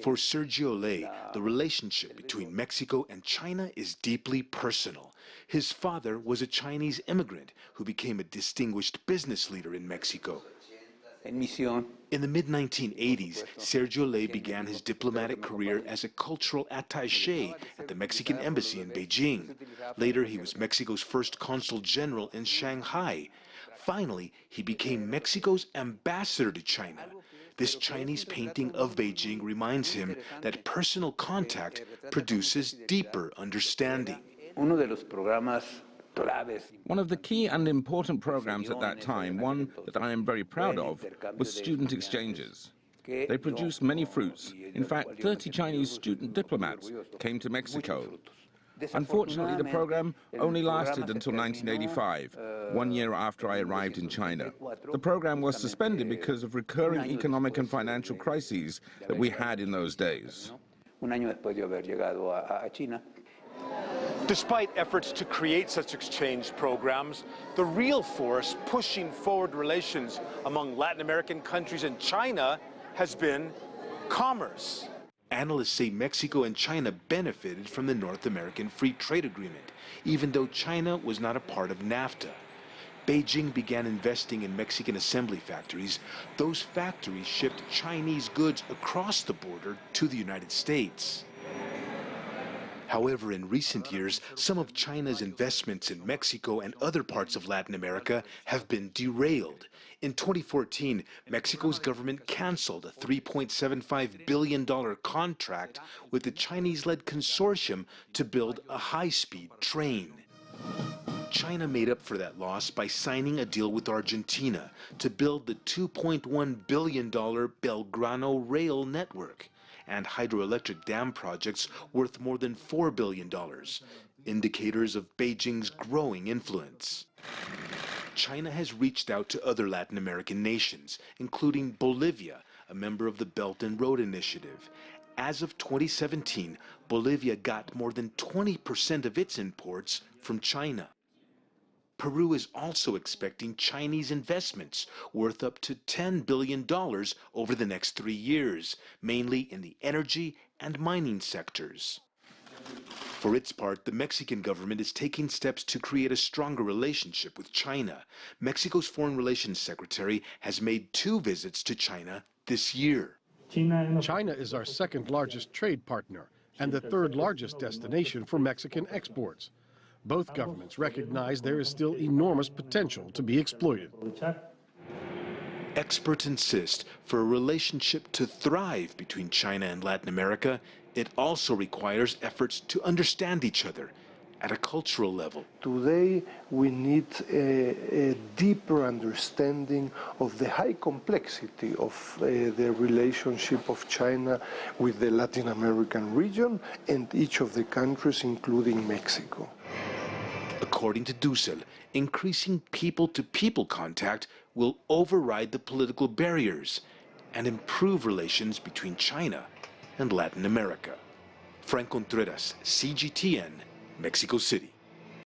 For Sergio Ley, the relationship between Mexico and China is deeply personal. His father was a Chinese immigrant who became a distinguished business leader in Mexico. In the mid-1980s, Sergio Ley began his diplomatic career as a cultural attaché at the Mexican embassy in Beijing. Later, he was Mexico's first consul general in Shanghai. Finally, he became Mexico's ambassador to China. This Chinese painting of Beijing reminds him that personal contact produces deeper understanding. One of the key and important programs at that time, one that I am very proud of, was student exchanges. They produced many fruits. In fact, 30 Chinese student diplomats came to Mexico. Unfortunately, the program only lasted until 1985, 1 year after I arrived in China. The program was suspended because of recurring economic and financial crises that we had in those days. Despite efforts to create such exchange programs, the real force pushing forward relations among Latin American countries and China has been commerce. Analysts say Mexico and China benefited from the North American Free Trade Agreement, even though China was not a part of NAFTA. Beijing began investing in Mexican assembly factories. Those factories shipped Chinese goods across the border to the United States. However, in recent years, some of China's investments in Mexico and other parts of Latin America have been derailed. In 2014, Mexico's government canceled a $3.75 billion contract with the Chinese-led consortium to build a high-speed train. China made up for that loss by signing a deal with Argentina to build the $2.1 billion Belgrano rail network and hydroelectric dam projects worth more than $4 billion, indicators of Beijing's growing influence. China has reached out to other Latin American nations, including Bolivia, a member of the Belt and Road Initiative. As of 2017, Bolivia got more than 20% of its imports from China. Peru is also expecting Chinese investments worth up to $10 billion over the next 3 years, mainly in the energy and mining sectors. For its part, the Mexican government is taking steps to create a stronger relationship with China. Mexico's Foreign Relations Secretary has made 2 visits to China this year. China is our second largest trade partner and the 3rd largest destination for Mexican exports. Both governments recognize there is still enormous potential to be exploited. Experts insist for a relationship to thrive between China and Latin America, it also requires efforts to understand each other at a cultural level. Today, we need a deeper understanding of the high complexity of the relationship of China with the Latin American region and each of the countries, including Mexico. According to Dussel, increasing people-to-people contact will override the political barriers and improve relations between China and Latin America. Franc Contreras, CGTN, Mexico City.